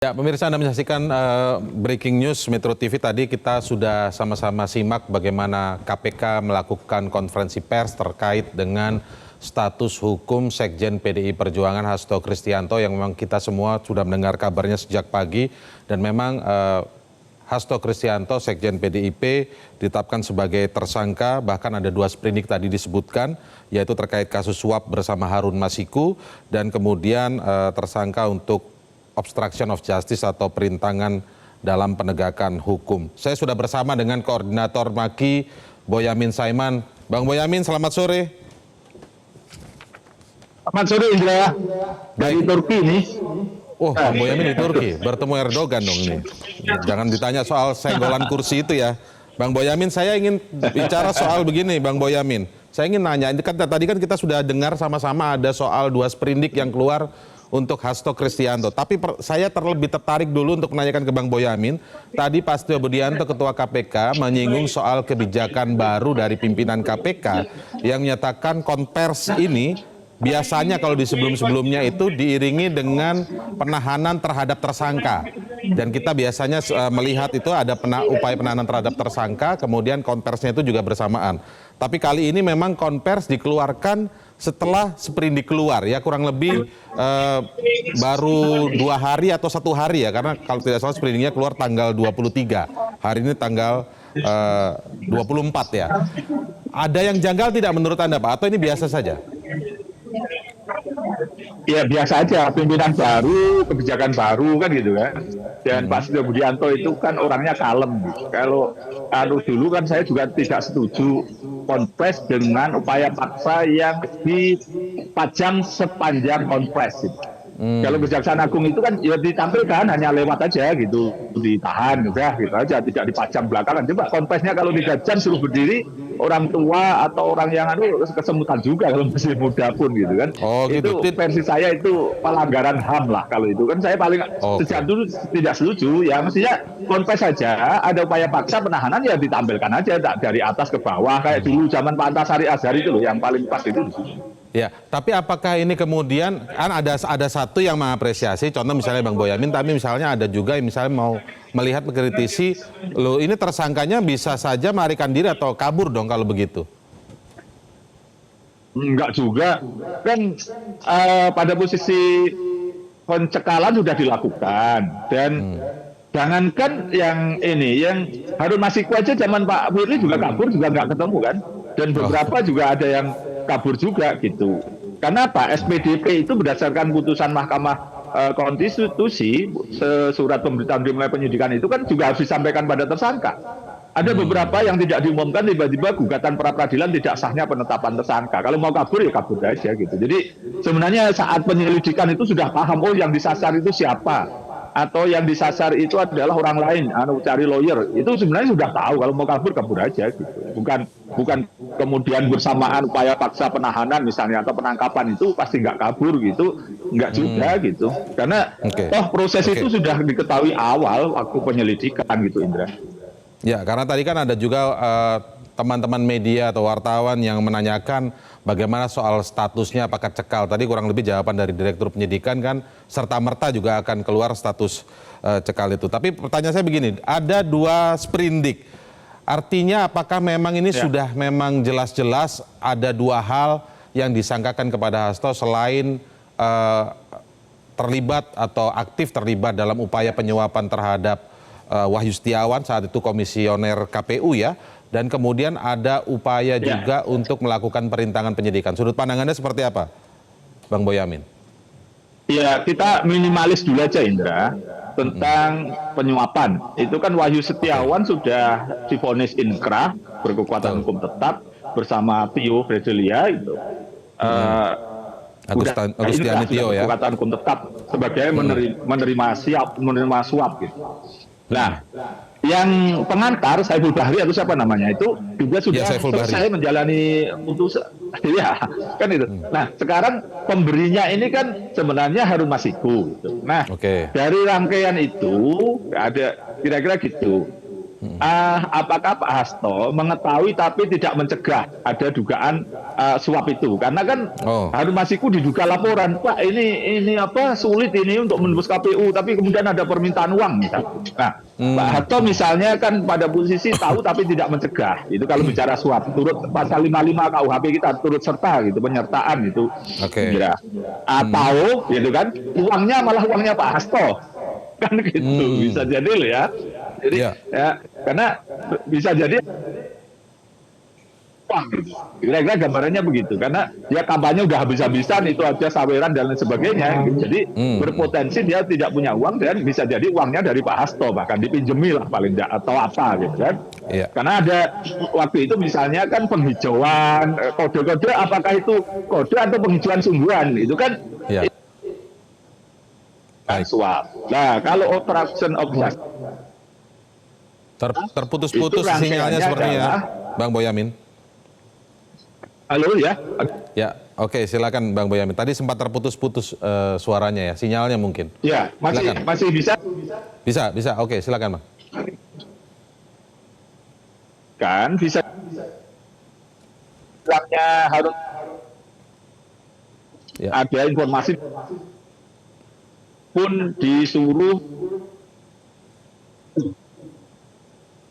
Ya, pemirsa Anda menyaksikan breaking news Metro TV. Tadi kita sudah sama-sama simak bagaimana KPK melakukan konferensi pers terkait dengan status hukum Sekjen PDI Perjuangan Hasto Kristianto yang memang kita semua sudah mendengar kabarnya sejak pagi. Dan memang Hasto Kristianto, Sekjen PDIP, ditetapkan sebagai tersangka. Bahkan ada 2 sprindik tadi disebutkan, yaitu terkait kasus suap bersama Harun Masiku dan kemudian tersangka untuk obstruction of justice atau perintangan dalam penegakan hukum. Saya sudah bersama dengan Koordinator MAKI, Boyamin Saiman. Bang Boyamin, selamat sore. Selamat sore Indra, dari Turki nih. Oh, Bang Boyamin di Turki, bertemu Erdogan dong ini. Jangan ditanya soal senggolan kursi itu ya. Bang Boyamin, saya ingin bicara soal begini, Bang Boyamin. Saya ingin nanya, tadi kan kita sudah dengar sama-sama ada soal 2 sprindik yang keluar untuk Hasto Kristianto. Tapi saya terlebih tertarik dulu untuk menanyakan ke Bang Boyamin. Tadi Pak Setio Budianto, Ketua KPK, menyinggung soal kebijakan baru dari pimpinan KPK yang menyatakan konvers ini biasanya kalau di sebelum-sebelumnya itu diiringi dengan penahanan terhadap tersangka. Dan kita biasanya melihat itu ada upaya penahanan terhadap tersangka, kemudian konversnya itu juga bersamaan. Tapi kali ini memang konvers dikeluarkan setelah sprindik keluar ya, kurang lebih baru 2 hari atau 1 hari ya, karena kalau tidak salah sprindiknya keluar tanggal 23, hari ini tanggal 24 ya. Ada yang janggal tidak menurut Anda Pak, atau ini biasa saja? Ya biasa aja, pimpinan baru, kebijakan baru kan gitu kan. Dan Pak Setio Budianto itu kan orangnya kalem gitu. Kalau dulu kan saya juga tidak setuju konfres dengan upaya paksa yang dipajang sepanjang konfres gitu. Kalau Kejaksaan Agung itu kan ya ditampilkan hanya lewat aja gitu, ditahan udah gitu aja, tidak dipajang belakangan. Coba konfresnya kalau 3 jam suruh berdiri, orang tua atau orang yang kesemutan juga kalau masih muda pun gitu kan. Oh, gitu. Itu versi saya itu pelanggaran HAM lah kalau itu kan, saya paling sejak dulu tidak setuju ya, mestinya konfres saja, ada upaya paksa penahanan ya ditampilkan aja dari atas ke bawah kayak dulu zaman Pak Antasari Azhar itu loh, yang paling pas itu. Ya, tapi apakah ini kemudian kan ada satu yang mengapresiasi, contoh misalnya Bang Boyamin, tapi misalnya ada juga yang misalnya mau melihat mengkritisi, loh ini tersangkanya bisa saja melarikan diri atau kabur dong kalau begitu? Enggak juga, kan pada posisi pencekalan sudah dilakukan dan jangankan yang ini, yang Harun Masiku aja zaman Pak Firly juga kabur juga nggak ketemu kan, dan beberapa juga ada yang kabur juga gitu. Karena apa? SPDP itu berdasarkan putusan Mahkamah Konstitusi, surat pemberitaan dimulai penyidikan itu kan juga harus disampaikan pada tersangka. Ada beberapa yang tidak diumumkan, tiba-tiba gugatan pra peradilan tidak sahnya penetapan tersangka. Kalau mau kabur ya kabur aja gitu. Jadi sebenarnya saat penyelidikan itu sudah paham, oh yang disasar itu siapa, atau yang disasar itu adalah orang lain, cari lawyer, itu sebenarnya sudah tahu. Kalau mau kabur kabur aja gitu. Bukan kemudian bersamaan upaya paksa penahanan misalnya atau penangkapan itu pasti nggak kabur gitu, nggak juga gitu. Karena proses itu sudah diketahui awal waktu penyelidikan gitu, Indra. Ya, karena tadi kan ada juga teman-teman media atau wartawan yang menanyakan bagaimana soal statusnya, apakah cekal. Tadi kurang lebih jawaban dari Direktur Penyidikan kan serta-merta juga akan keluar status cekal itu. Tapi pertanyaan saya begini, ada 2 sprindik. Artinya apakah memang ini sudah memang jelas-jelas ada 2 hal yang disangkakan kepada Hasto selain terlibat atau aktif terlibat dalam upaya penyuapan terhadap Wahyu Setiawan saat itu komisioner KPU ya, dan kemudian ada upaya juga untuk melakukan perintangan penyidikan. Sudut pandangannya seperti apa, Bang Boyamin? Ya, kita minimalis dulu aja Indra tentang penyuapan. Itu kan Wahyu Setiawan sudah divonis inkrah berkekuatan hukum tetap bersama Tio Fredelia itu. Agustiani Tio ya. Berkekuatan hukum tetap sebagai menerima suap gitu. Nah, yang pengantar Saiful Bahri atau siapa namanya itu juga sudah selesai menjalani putusan, ya kan itu. Nah, sekarang pemberinya ini kan sebenarnya Harun Masiku. Gitu. Nah, dari rangkaian itu ada kira-kira gitu. apakah Pak Hasto mengetahui tapi tidak mencegah ada dugaan suap itu? Karena kan Harun Masiku diduga laporan, Pak ini apa sulit ini untuk menembus KPU, tapi kemudian ada permintaan uang misalnya. Nah, Pak Hasto misalnya kan pada posisi tahu tapi tidak mencegah. Itu kalau bicara suap, turut pasal 55 KUHP kita turut serta gitu, penyertaan itu. Kira. Atau gitu kan, uangnya malah uangnya Pak Hasto. Kan gitu, bisa jadi loh ya. Jadi ya karena bisa jadi uang gitu. Kira-kira gambarannya begitu. Karena ya kampanye udah habis-habisan, itu aja saweran dan lain sebagainya. Jadi berpotensi dia tidak punya uang dan bisa jadi uangnya dari Pak Hasto, bahkan dipinjemi lah paling tidak atau apa gitu kan. Karena ada waktu itu misalnya kan penghijauan kode-kode, apakah itu kode atau penghijauan sungguhan itu kan suap. Nah, kalau obstruction of justice terputus-putus sinyalnya sepertinya, Bang Boyamin. Halo ya? Ya, oke, silakan Bang Boyamin. Tadi sempat terputus-putus suaranya ya, sinyalnya mungkin. Ya, masih bisa? Bisa. Oke, silakan Bang. Kan bisa. Uangnya harus ada informasi pun disuruh.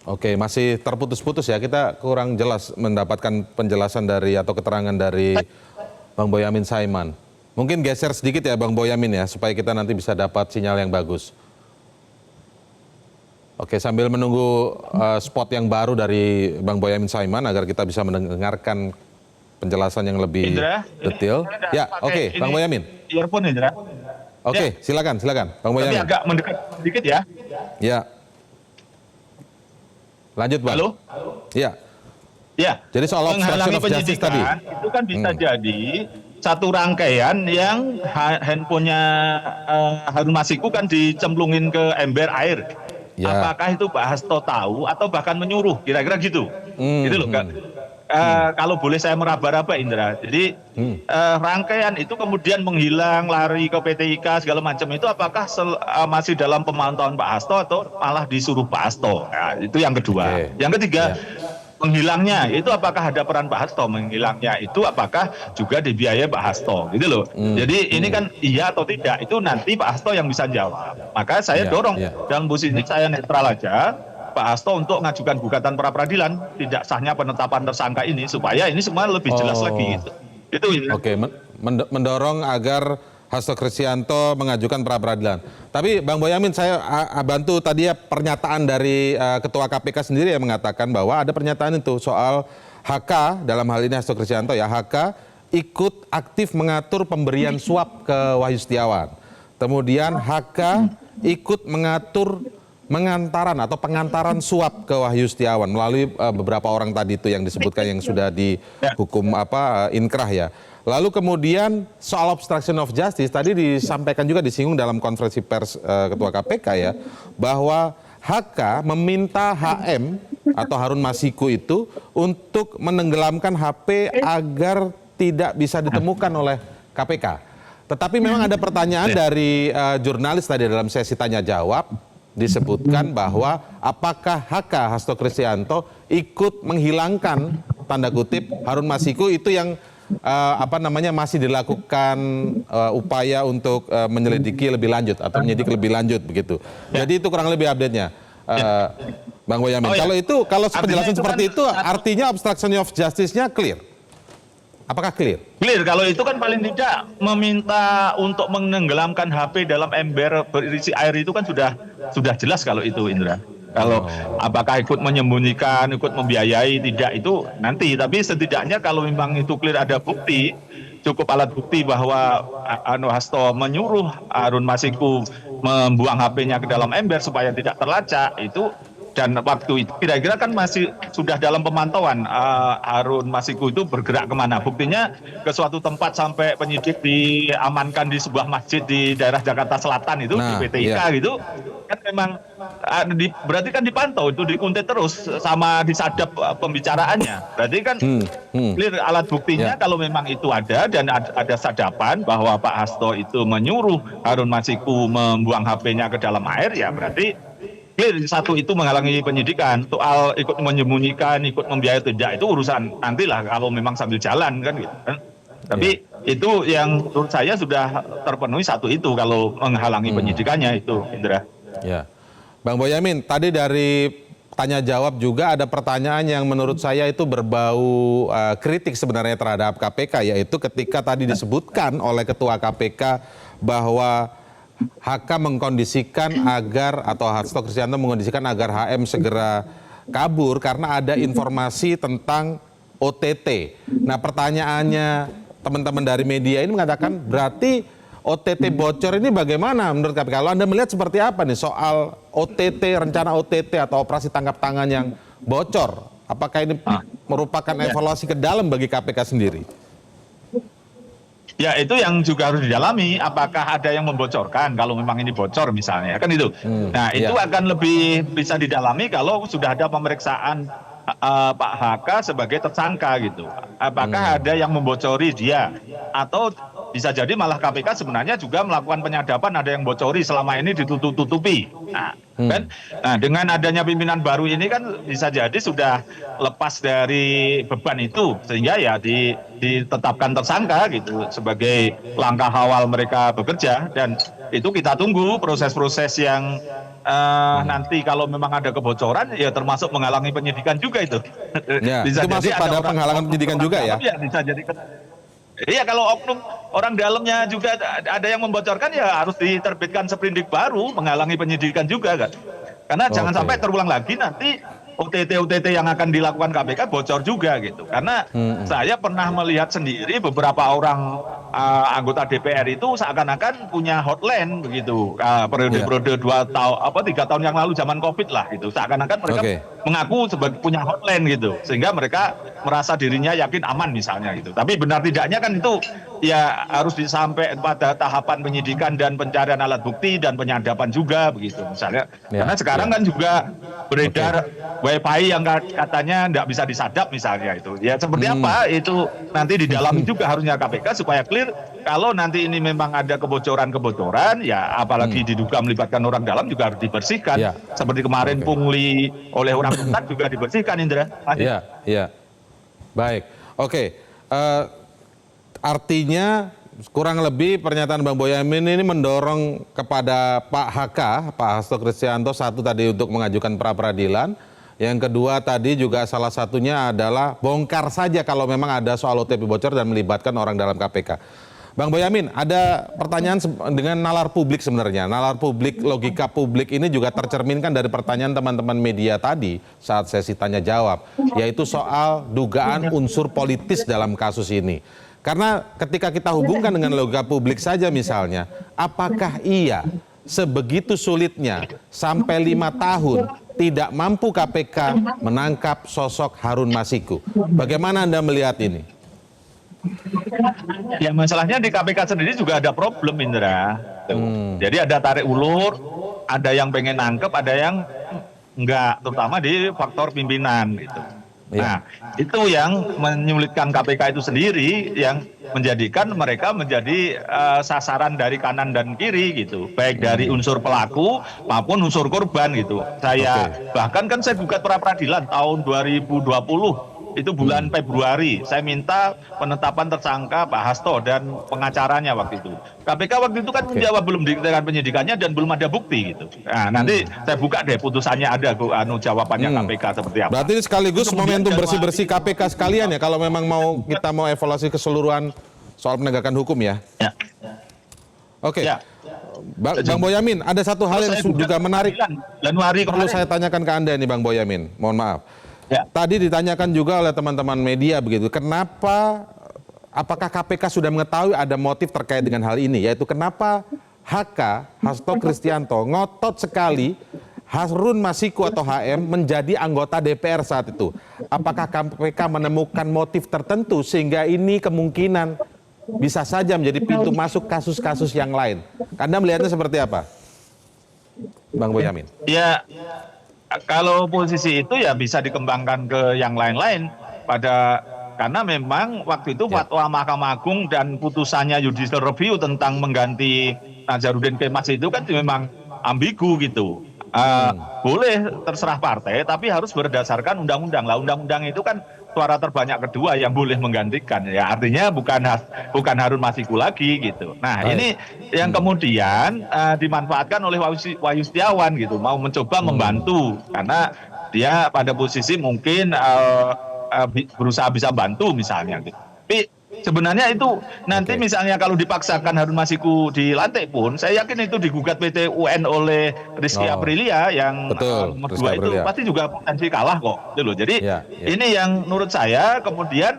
Oke, masih terputus-putus ya. Kita kurang jelas mendapatkan penjelasan dari atau keterangan dari Bang Boyamin Saiman. Mungkin geser sedikit ya Bang Boyamin ya, supaya kita nanti bisa dapat sinyal yang bagus. Oke, sambil menunggu spot yang baru dari Bang Boyamin Saiman agar kita bisa mendengarkan penjelasan yang lebih detail. Ya, oke, Bang Boyamin. Earphone Indra. Oke, silakan Bang Boyamin. Tapi agak mendekat sedikit ya. Ya. Lanjut, Bang. Halo? Ya. Ya. Jadi soal obstruction of justice tadi. Itu kan bisa jadi satu rangkaian yang handphonenya Harun Masiku kan dicemplungin ke ember air. Apakah itu Pak Hasto tahu atau bahkan menyuruh? Kira-kira gitu. Gitu loh, Kak. Kalau boleh saya meraba-raba Indra. Jadi rangkaian itu kemudian menghilang, lari ke PT IKA segala macam itu apakah masih dalam pemantauan Pak Hasto atau malah disuruh Pak Hasto? Nah, itu yang kedua. Yang ketiga, menghilangnya itu apakah ada peran Pak Hasto? Menghilangnya itu apakah juga dibiayai Pak Hasto? Gitu loh. Jadi ini kan iya atau tidak itu nanti Pak Hasto yang bisa jawab. Maka saya dorong dalam posisi saya netral aja Pak Hasto untuk mengajukan gugatan pra peradilan tidak sahnya penetapan tersangka ini supaya ini semua lebih jelas lagi gitu. Itu ya. Oke, mendorong agar Hasto Kristianto mengajukan pra peradilan. Tapi Bang Boyamin, saya bantu tadi ya pernyataan dari Ketua KPK sendiri yang mengatakan bahwa ada pernyataan itu soal HK dalam hal ini Hasto Kristianto ya, HK ikut aktif mengatur pemberian suap ke Wahyu Setiawan. Kemudian HK ikut mengatur pengantaran suap ke Wahyu Setiawan melalui beberapa orang tadi itu yang disebutkan yang sudah dihukum inkrah ya. Lalu kemudian soal obstruction of justice tadi disampaikan juga disinggung dalam konferensi pers Ketua KPK ya, bahwa HK meminta HM atau Harun Masiku itu untuk menenggelamkan HP agar tidak bisa ditemukan oleh KPK. Tetapi memang ada pertanyaan dari jurnalis tadi dalam sesi tanya jawab, disebutkan bahwa apakah HK Hasto Kristianto ikut menghilangkan tanda kutip Harun Masiku itu yang masih dilakukan upaya untuk menyelidiki lebih lanjut atau menyidik lebih lanjut begitu. Jadi itu kurang lebih update-nya. Bang Boyamin. Kalau penjelasan seperti itu artinya obstruction of justice-nya clear. Apakah clear? Clear, kalau itu kan paling tidak meminta untuk menenggelamkan HP dalam ember berisi air itu kan sudah jelas kalau itu Indra. Kalau apakah ikut menyembunyikan, ikut membiayai, tidak itu nanti. Tapi setidaknya kalau memang itu clear ada bukti, cukup alat bukti bahwa Hasto menyuruh Harun Masiku membuang HP-nya ke dalam ember supaya tidak terlacak itu. Dan waktu itu kira-kira kan masih sudah dalam pemantauan Harun Masiku itu bergerak kemana. Buktinya ke suatu tempat sampai penyidik diamankan di sebuah masjid di daerah Jakarta Selatan itu di PT IKA gitu. Kan memang berarti kan dipantau itu dikuntit terus sama disadap pembicaraannya. Berarti kan clear alat buktinya kalau memang itu ada dan ada sadapan bahwa Pak Hasto itu menyuruh Harun Masiku membuang HP-nya ke dalam air ya berarti clear satu itu menghalangi penyidikan. Soal ikut menyembunyikan, ikut membiayai tidak itu urusan nantilah kalau memang sambil jalan kan gitu kan. Tapi itu yang menurut saya sudah terpenuhi satu itu kalau menghalangi penyidikannya itu, Indra. Ya, Bang Boyamin, tadi dari tanya jawab juga ada pertanyaan yang menurut saya itu berbau kritik sebenarnya terhadap KPK, yaitu ketika tadi disebutkan oleh Ketua KPK bahwa HK mengkondisikan agar, atau Hasto Kristianto mengkondisikan agar HM segera kabur karena ada informasi tentang OTT. Nah, pertanyaannya teman-teman dari media ini mengatakan berarti OTT bocor ini bagaimana menurut KPK? Kalau Anda melihat seperti apa nih soal OTT, rencana OTT atau operasi tangkap tangan yang bocor? Apakah ini merupakan evaluasi ke dalam bagi KPK sendiri? Ya itu yang juga harus didalami, apakah ada yang membocorkan kalau memang ini bocor misalnya, kan itu. Nah itu akan lebih bisa didalami kalau sudah ada pemeriksaan Pak HK sebagai tersangka gitu. Apakah ada yang membocori dia, atau bisa jadi malah KPK sebenarnya juga melakukan penyadapan, ada yang bocori selama ini ditutup-tutupi. Nah, kan? Nah, dengan adanya pimpinan baru ini kan bisa jadi sudah lepas dari beban itu, sehingga ya ditetapkan tersangka gitu sebagai langkah awal mereka bekerja, dan itu kita tunggu proses-proses yang nanti kalau memang ada kebocoran ya termasuk menghalangi penyidikan juga itu. Ya, bisa itu masuk pada penghalangan penyidikan juga ya? Bisa jadi. Iya, kalau oknum orang dalamnya juga ada yang membocorkan ya harus diterbitkan sprindik baru menghalangi penyidikan juga kan. Karena jangan sampai terulang lagi nanti OTT yang akan dilakukan KPK bocor juga gitu. Karena saya pernah melihat sendiri beberapa orang anggota DPR itu seakan-akan punya hotline begitu. Periode-periode 3 tahun yang lalu zaman Covid lah gitu. Seakan-akan mereka mengaku sebagai punya hotline gitu. Sehingga mereka merasa dirinya yakin aman misalnya gitu. Tapi benar tidaknya kan itu ya harus disampai pada tahapan penyidikan dan pencarian alat bukti dan penyadapan juga begitu misalnya. Karena sekarang kan juga beredar WiFi yang katanya tidak bisa disadap misalnya itu. Ya seperti apa itu nanti didalami juga harusnya KPK supaya clear kalau nanti ini memang ada kebocoran-kebocoran ya apalagi diduga melibatkan orang dalam juga harus dibersihkan. Seperti kemarin pungli oleh orang tuntas juga dibersihkan, Indra. Iya, iya. Baik. Oke. Artinya kurang lebih pernyataan Bang Boyamin ini mendorong kepada Pak HK, Pak Hasto Kristianto, satu tadi untuk mengajukan pra-peradilan. Yang kedua tadi juga salah satunya adalah bongkar saja kalau memang ada soal OTT bocor dan melibatkan orang dalam KPK. Bang Boyamin, ada pertanyaan dengan nalar publik sebenarnya. Nalar publik, logika publik ini juga tercerminkan dari pertanyaan teman-teman media tadi saat sesi tanya jawab, yaitu soal dugaan unsur politis dalam kasus ini. Karena ketika kita hubungkan dengan logika publik saja misalnya, apakah iya sebegitu sulitnya sampai 5 tahun tidak mampu KPK menangkap sosok Harun Masiku? Bagaimana Anda melihat ini? Ya masalahnya di KPK sendiri juga ada problem, Indra. Jadi ada tarik ulur, ada yang pengen nangkep, ada yang enggak, terutama di faktor pimpinan gitu. Nah, itu yang menyulitkan KPK itu sendiri, yang menjadikan mereka menjadi sasaran dari kanan dan kiri gitu, baik dari unsur pelaku maupun unsur korban gitu. Saya bahkan kan saya gugat pra peradilan tahun 2020 itu bulan Februari, saya minta penetapan tersangka Pak Hasto dan pengacaranya waktu itu. KPK waktu itu kan menjawab belum diketahui penyidikannya dan belum ada bukti gitu. Nah, nanti saya buka deh putusannya ada jawabannya KPK seperti apa. Berarti sekaligus momentum bersih-bersih KPK sekalian ya kalau memang kita mau evaluasi keseluruhan soal penegakan hukum ya. Oke. Bang Boyamin, ada satu hal yang juga menarik perlu saya tanyakan ke Anda nih Bang Boyamin. Mohon maaf. Tadi ditanyakan juga oleh teman-teman media begitu, apakah KPK sudah mengetahui ada motif terkait dengan hal ini, yaitu kenapa HK, Hasto Kristianto, ngotot sekali Harun Masiku atau HM menjadi anggota DPR saat itu. Apakah KPK menemukan motif tertentu sehingga ini kemungkinan bisa saja menjadi pintu masuk kasus-kasus yang lain? Anda melihatnya seperti apa, Bang Boyamin? Ya, kalau posisi itu ya bisa dikembangkan ke yang lain-lain karena memang waktu itu fatwa Mahkamah Agung dan putusannya judicial review tentang mengganti Nazarudin Kemas itu kan memang ambigu gitu. Boleh terserah partai, tapi harus berdasarkan undang-undang. Lah undang-undang itu kan suara terbanyak kedua yang boleh menggantikan. Ya artinya bukan Harun Masiku lagi gitu. Nah Baik. ini yang kemudian dimanfaatkan oleh Wahyu Setiawan gitu, mau mencoba membantu karena dia pada posisi mungkin berusaha bisa bantu misalnya gitu. Tapi sebenarnya itu nanti Oke. misalnya kalau dipaksakan Harun Masiku dilantik pun, saya yakin itu digugat PT UN oleh Rizky Oh, Aprilia yang betul, nomor Rizky 2 itu Aprilia. pasti juga potensi kalah kok. Gitu loh. Jadi Ya, ya. ini yang menurut saya kemudian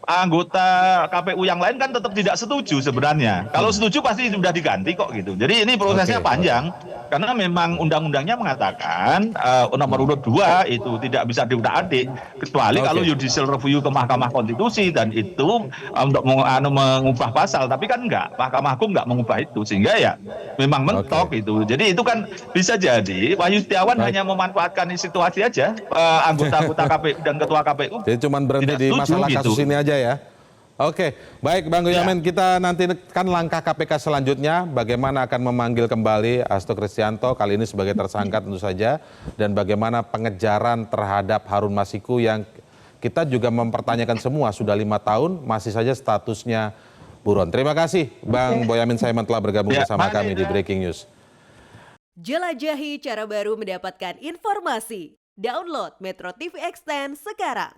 anggota KPU yang lain kan tetap tidak setuju sebenarnya. Kalau setuju pasti sudah diganti kok gitu. Jadi ini prosesnya Oke, panjang karena memang undang-undangnya mengatakan nomor urut 2 itu tidak bisa diutak-atik kecuali Oke. kalau judicial review ke Mahkamah Konstitusi dan itu untuk mengubah pasal. Tapi kan enggak, Mahkamah Agung enggak mengubah itu sehingga ya memang mentok itu. Jadi itu kan bisa jadi Wahyu Setiawan Baik. hanya memanfaatkan situasi aja anggota-anggota KPU dan ketua KPU. Jadi cuma berhenti Tidak di setuju masalah gitu. kasus ini aja ya. Oke, baik Bang Boyamin, kita nanti kan langkah KPK selanjutnya bagaimana akan memanggil kembali Hasto Kristianto kali ini sebagai tersangka tentu saja, dan bagaimana pengejaran terhadap Harun Masiku yang kita juga mempertanyakan semua sudah 5 tahun masih saja statusnya buron. Terima kasih Bang Boyamin Saiman telah bergabung Ya, bersama mari. kami di Breaking News. Jelajahi cara baru mendapatkan informasi. Download Metro TV Extend sekarang.